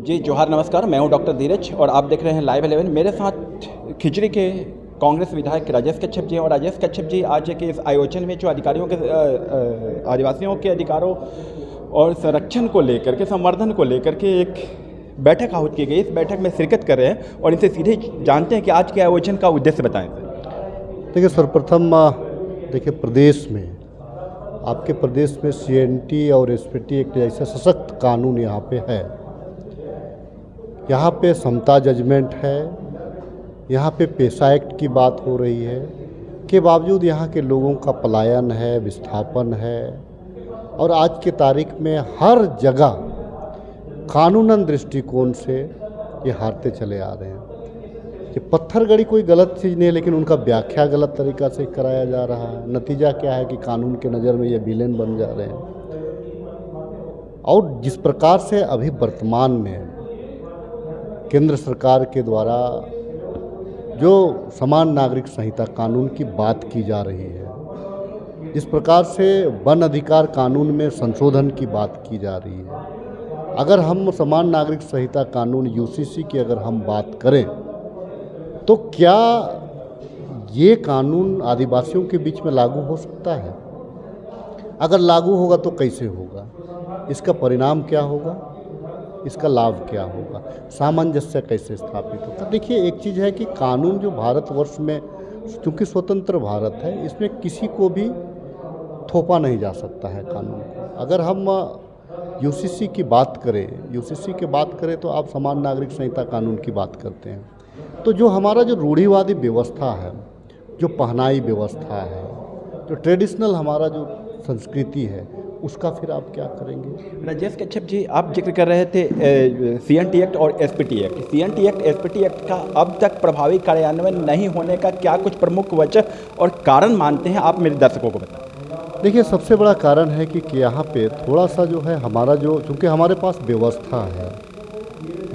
जी जोहार नमस्कार, मैं हूं डॉक्टर धीरज और आप देख रहे हैं लाइव 11। मेरे साथ खिचड़ी के कांग्रेस विधायक राजेश कच्छप जी और राजेश कच्छप जी आज के इस आयोजन में जो अधिकारियों के आदिवासियों के अधिकारों और संरक्षण को लेकर के, संवर्धन को लेकर के एक बैठक आहूत की गई। इस बैठक में शिरकत कर रहे हैं और इनसे सीधे जानते हैं कि आज के आयोजन का उद्देश्य बताएं। देखिए, सर्वप्रथम देखिए प्रदेश में, आपके प्रदेश में CNT और SPT एक जैसा सशक्त कानून यहाँ पे है। यहाँ पे समता जजमेंट है, यहाँ पे पेशा एक्ट की बात हो रही है, के बावजूद यहाँ के लोगों का पलायन है, विस्थापन है और आज की तारीख में हर जगह कानूनन दृष्टिकोण से ये हारते चले आ रहे हैं। कि पत्थरगड़ी कोई गलत चीज़ नहीं है, लेकिन उनका व्याख्या गलत तरीक़ा से कराया जा रहा है। नतीजा क्या है कि कानून के नज़र में ये विलेन बन जा रहे हैं। और जिस प्रकार से अभी वर्तमान में केंद्र सरकार के द्वारा जो समान नागरिक संहिता कानून की बात की जा रही है, जिस प्रकार से वन अधिकार कानून में संशोधन की बात की जा रही है, अगर हम समान नागरिक संहिता कानून UCC की अगर हम बात करें तो क्या ये कानून आदिवासियों के बीच में लागू हो सकता है? अगर लागू होगा तो कैसे होगा? इसका परिणाम क्या होगा? इसका लाभ क्या होगा? सामंजस्य कैसे स्थापित होगा? देखिए, एक चीज़ है कि कानून जो भारतवर्ष में, चूँकि स्वतंत्र भारत है, इसमें किसी को भी थोपा नहीं जा सकता है कानून को। अगर हम UCC की बात करें तो आप समान नागरिक संहिता कानून की बात करते हैं। तो जो हमारा जो रूढ़िवादी व्यवस्था है, जो पहनाई व्यवस्था है, जो ट्रेडिशनल हमारा जो संस्कृति है, उसका फिर आप क्या करेंगे? राजेश कच्छप जी, आप जिक्र कर रहे थे CNT एक्ट और SPT act. CNT act, SPT act का अब तक प्रभावी कार्यान्वयन नहीं होने का क्या कुछ प्रमुख वजह और कारण मानते हैं, आप मेरे दर्शकों को बताएं। देखिए, सबसे बड़ा कारण है कि यहाँ पे थोड़ा सा जो है हमारा जो, चूँकि हमारे पास व्यवस्था है,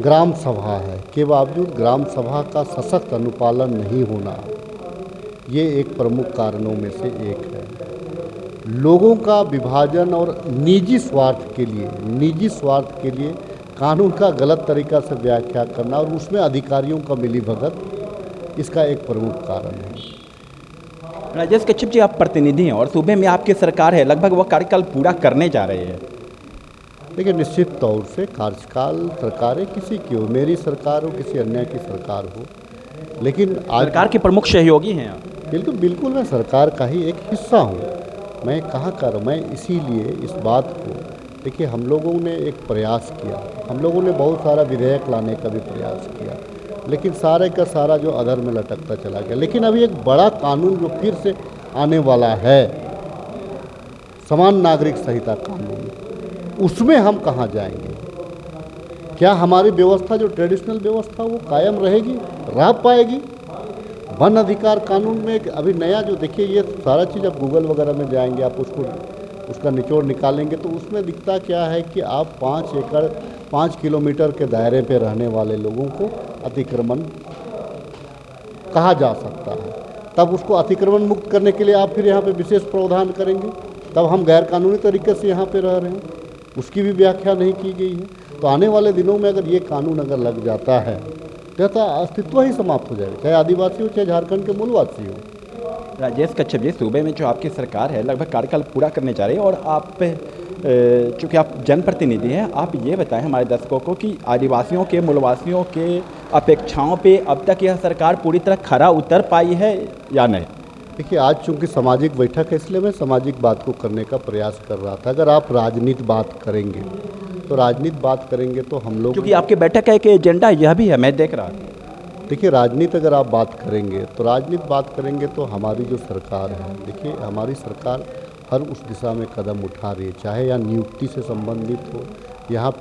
ग्राम सभा है, के बावजूद ग्राम सभा का सशक्त अनुपालन नहीं होना, ये एक प्रमुख कारणों में से एक है। लोगों का विभाजन और निजी स्वार्थ के लिए कानून का गलत तरीक़ा से व्याख्या करना और उसमें अधिकारियों का मिलीभगत, इसका एक प्रमुख कारण है। राजेश कच्छप जी, आप प्रतिनिधि हैं और सूबे में आपकी सरकार है, लगभग वह कार्यकाल पूरा करने जा रही है। देखिए, निश्चित तौर से कार्यकाल सरकारें किसी की हो, मेरी सरकार हो, किसी अन्य की सरकार हो, लेकिन आज सरकार के प्रमुख सहयोगी हैं आप। बिल्कुल मैं सरकार का ही एक हिस्सा हूँ। मैं इसीलिए इस बात को, देखिए, हम लोगों ने एक प्रयास किया, हम लोगों ने बहुत सारा विधेयक लाने का भी प्रयास किया, लेकिन सारे का सारा जो अधर में लटकता चला गया। लेकिन अभी एक बड़ा कानून जो फिर से आने वाला है, समान नागरिक संहिता कानून, उसमें हम कहाँ जाएंगे? क्या हमारी व्यवस्था, जो ट्रेडिशनल व्यवस्था, वो कायम रहेगी, रह पाएगी? वन अधिकार कानून में अभी नया जो, देखिए, ये सारा चीज़ आप गूगल वगैरह में जाएंगे, आप उसका निचोड़ निकालेंगे तो उसमें दिखता क्या है कि आप 5 एकड़ 5 किलोमीटर के दायरे पे रहने वाले लोगों को अतिक्रमण कहा जा सकता है। तब उसको अतिक्रमण मुक्त करने के लिए आप फिर यहाँ पे विशेष प्रावधान करेंगे, तब हम गैर कानूनी तरीके से यहाँ पे रह रहे हैं, उसकी भी व्याख्या नहीं की गई है। तो आने वाले दिनों में अगर ये कानून अगर लग जाता है तो अस्तित्व ही समाप्त हो जाएगा, चाहे आदिवासी हो, चाहे झारखंड के मूलवासी हो। राजेश कच्छप जी, सूबे में जो आपकी सरकार है लगभग कार्यकाल पूरा करने जा रही है और आप चूँकि आप जनप्रतिनिधि हैं, आप ये बताएं हमारे दर्शकों को कि आदिवासियों के, मूलवासियों के अपेक्षाओं पे अब तक यह सरकार पूरी तरह खरा उतर पाई है या नहीं? देखिए, आज चूँकि सामाजिक बैठक है, इसलिए मैं सामाजिक बात को करने का प्रयास कर रहा था। अगर आप राजनीति बात करेंगे तो हम लोग, क्योंकि आपकी बैठक का एक एजेंडा यह भी है, मैं देख रहा हूँ। देखिए, राजनीति अगर आप बात करेंगे तो हमारी जो सरकार है, देखिए, हमारी सरकार हर उस दिशा में कदम उठा रही है, चाहे यहाँ नियुक्ति से संबंधित हो, यहाँ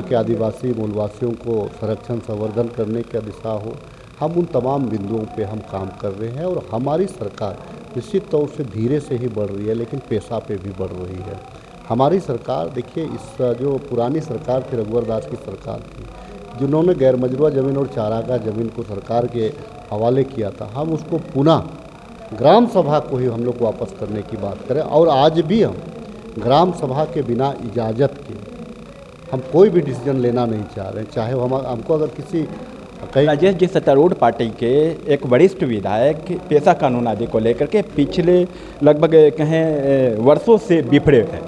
के आदिवासी मूलवासियों को संरक्षण संवर्धन करने की दिशा हो, हम उन तमाम बिंदुओं पे हम काम कर रहे हैं। और हमारी सरकार निश्चित तौर से धीरे से ही बढ़ रही है, लेकिन पेशा पे भी बढ़ रही है। हमारी सरकार, देखिए, इस जो पुरानी सरकार थी, रघुवर दास की सरकार थी, जिन्होंने गैर मजरूआ ज़मीन और चारागाह ज़मीन को सरकार के हवाले किया था, हम उसको पुनः ग्राम सभा को ही हम लोग वापस करने की बात करें। और आज भी हम ग्राम सभा के बिना इजाज़त के हम कोई भी डिसीजन लेना नहीं चाह रहे हैं, चाहे वो हमको अगर किसी कहीं राजेश जी, सत्तारूढ़ पार्टी के एक वरिष्ठ विधायक पेशा कानून आदि को लेकर के पिछले लगभग कहें वर्षों से बिफरे हैं।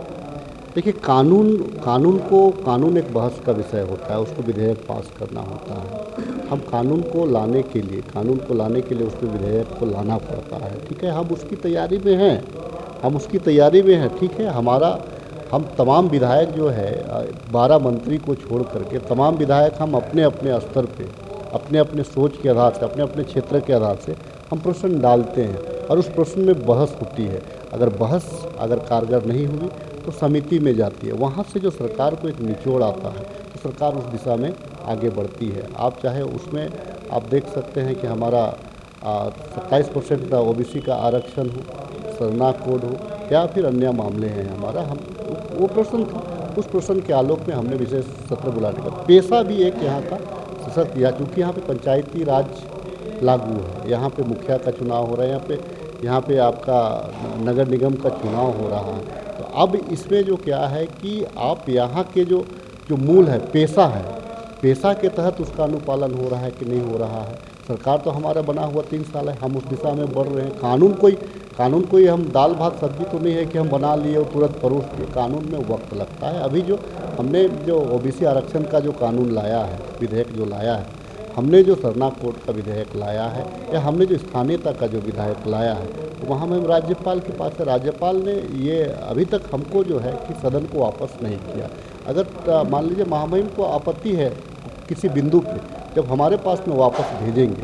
देखिए, कानून एक बहस का विषय होता है, उसको विधेयक पास करना होता है। हम कानून को लाने के लिए उसमें विधेयक को लाना पड़ता है, ठीक है। हम उसकी तैयारी में हैं, ठीक है। हम तमाम विधायक जो है 12 मंत्री को छोड़ करके तमाम विधायक हम अपने अपने स्तर पे अपने अपने सोच के आधार से अपने अपने क्षेत्र के आधार से हम प्रश्न डालते हैं और उस प्रश्न में बहस होती है। अगर कारगर नहीं हुई तो समिति में जाती है, वहाँ से जो सरकार को एक निचोड़ आता है तो सरकार उस दिशा में आगे बढ़ती है। आप चाहे उसमें आप देख सकते हैं कि हमारा 27% का ओबीसी का आरक्षण हो, सरना कोड हो या फिर अन्य मामले हैं हमारा, हम वो प्रश्न था, उस प्रश्न के आलोक में हमने विशेष सत्र बुलाने का पेशा भी एक यहाँ का सशक्त किया, चूँकि यहाँ पे पंचायती राज लागू है, यहाँ पे मुखिया का चुनाव हो रहा है, यहाँ पे आपका नगर निगम का चुनाव हो रहा है। तो अब इसमें जो क्या है कि आप यहाँ के जो मूल है पेशा के तहत उसका अनुपालन हो रहा है कि नहीं हो रहा है। सरकार तो हमारा बना हुआ 3 साल है, हम उस दिशा में बढ़ रहे हैं। कानून कोई हम दाल भात सब्जी तो नहीं है कि हम बना लिए और तुरंत परोस दिए, कानून में वक्त लगता है। अभी हमने जो ओबीसी आरक्षण का जो कानून लाया है, विधेयक जो लाया है, हमने जो सरना कोड का विधेयक लाया है या हमने जो स्थानीयता का जो विधेयक लाया है, तो वहाँ में राज्यपाल के पास है। राज्यपाल ने ये अभी तक हमको जो है कि सदन को वापस नहीं किया। अगर मान लीजिए महामहिम को आपत्ति है किसी बिंदु पे, जब हमारे पास में वापस भेजेंगे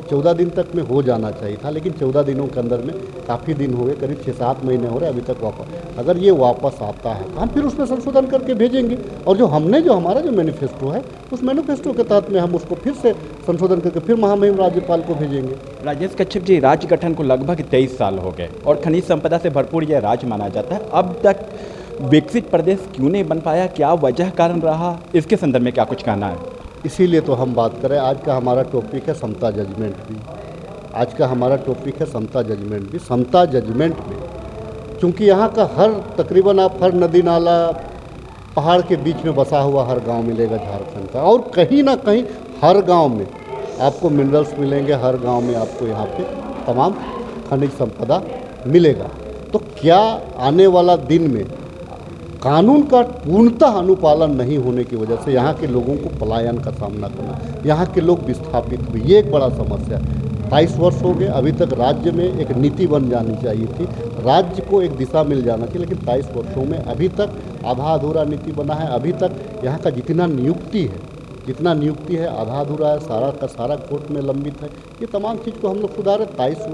14 दिन तक में हो जाना चाहिए था, लेकिन 14 दिनों के अंदर में काफ़ी दिन हो गए, करीब 6-7 महीने हो रहे अभी तक वापस। अगर ये वापस आता है तो हम फिर उसमें संशोधन करके भेजेंगे और जो हमारा जो मैनिफेस्टो है उस मैनिफेस्टो के तहत में हम उसको फिर से संशोधन करके फिर महामहिम राज्यपाल को भेजेंगे। राजेश कच्छप जी, राज्य गठन को लगभग 23 साल हो गए और खनिज संपदा से भरपूर यह राज्य माना जाता है। अब तक विकसित प्रदेश क्यों नहीं बन पाया, क्या वजह कारण रहा, इसके संदर्भ में क्या कुछ कहना है? इसीलिए तो हम बात करें, आज का हमारा टॉपिक है समता जजमेंट भी। समता जजमेंट में क्योंकि यहाँ का तकरीबन आप हर नदी नाला पहाड़ के बीच में बसा हुआ हर गांव मिलेगा झारखंड का, और कहीं ना कहीं हर गांव में आपको मिनरल्स मिलेंगे, हर गांव में आपको यहाँ पे तमाम खनिज संपदा मिलेगा। तो क्या आने वाला दिन में कानून का पूर्णतः अनुपालन नहीं होने की वजह से यहाँ के लोगों को पलायन का सामना करना, यहाँ के लोग विस्थापित हुए, ये एक बड़ा समस्या है। 22 वर्ष हो गए, अभी तक राज्य में एक नीति बन जानी चाहिए थी, राज्य को एक दिशा मिल जाना चाहिए, लेकिन 22 वर्षों में अभी तक आधा अधूरा नीति बना है। अभी तक यहाँ का जितना नियुक्ति है आधा अधूरा है, सारा का सारा कोर्ट में लंबित है। ये तमाम चीज़ को हम लोग सुधारे। 22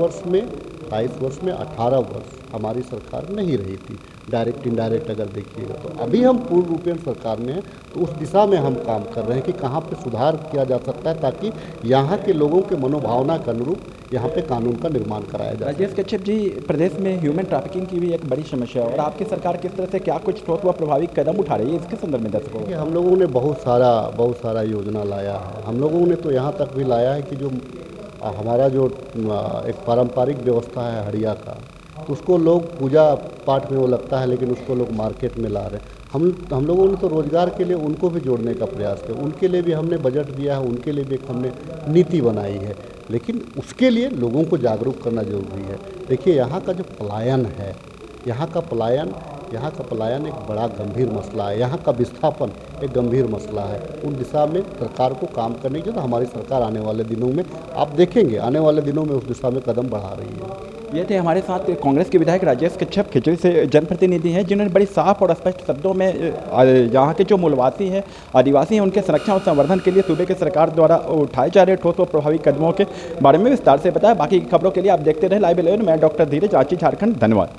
वर्ष में 18 वर्ष हमारी सरकार नहीं रही थी, डायरेक्ट इनडायरेक्ट अगर देखिएगा तो। अभी हम पूर्ण रूपेण सरकार में हैं, तो उस दिशा में हम काम कर रहे हैं कि कहाँ पे सुधार किया जा सकता है ताकि यहाँ के लोगों के मनोभावना के अनुरूप यहाँ पे कानून का निर्माण कराया जाए। राजेश कच्छप जी, प्रदेश में ह्यूमन ट्रैफिकिंग की भी एक बड़ी समस्या है और आपकी सरकार किस तरह से क्या कुछ ठोस व प्रभावी कदम उठा रही है, इसके संदर्भ में दर्शकों को? हम लोगों ने बहुत सारा योजना लाया है। हम लोगों ने तो यहाँ तक भी लाया है कि जो हमारा जो एक पारंपरिक व्यवस्था है हड़िया का, तो उसको लोग पूजा पाठ में वो लगता है, लेकिन उसको लोग मार्केट में ला रहे हैं। हम लोगों ने तो रोज़गार के लिए उनको भी जोड़ने का प्रयास किया, उनके लिए भी हमने बजट दिया है, उनके लिए भी एक हमने नीति बनाई है, लेकिन उसके लिए लोगों को जागरूक करना जरूरी है। देखिए, यहाँ का जो पलायन है, यहाँ का पलायन एक बड़ा गंभीर मसला है, यहाँ का विस्थापन एक गंभीर मसला है। उन दिशा में सरकार को काम करने की, तो हमारी सरकार आने वाले दिनों में आप देखेंगे, आने वाले दिनों में उस दिशा में कदम बढ़ा रही है। ये थे हमारे साथ कांग्रेस के विधायक राजेश कच्छप, खिचड़ी से जनप्रतिनिधि हैं, जिन्होंने बड़ी साफ और स्पष्ट शब्दों में यहाँ के जो मूलवासी हैं, आदिवासी हैं, उनके संरक्षण और संवर्धन के लिए सूबे की सरकार द्वारा उठाए जा रहे ठोस और प्रभावी कदमों के बारे में विस्तार से बताया। बाकी खबरों के लिए आप देखते रहे लाइव 11। मैं डॉक्टर धीरज, रांची, झारखंड। धन्यवाद।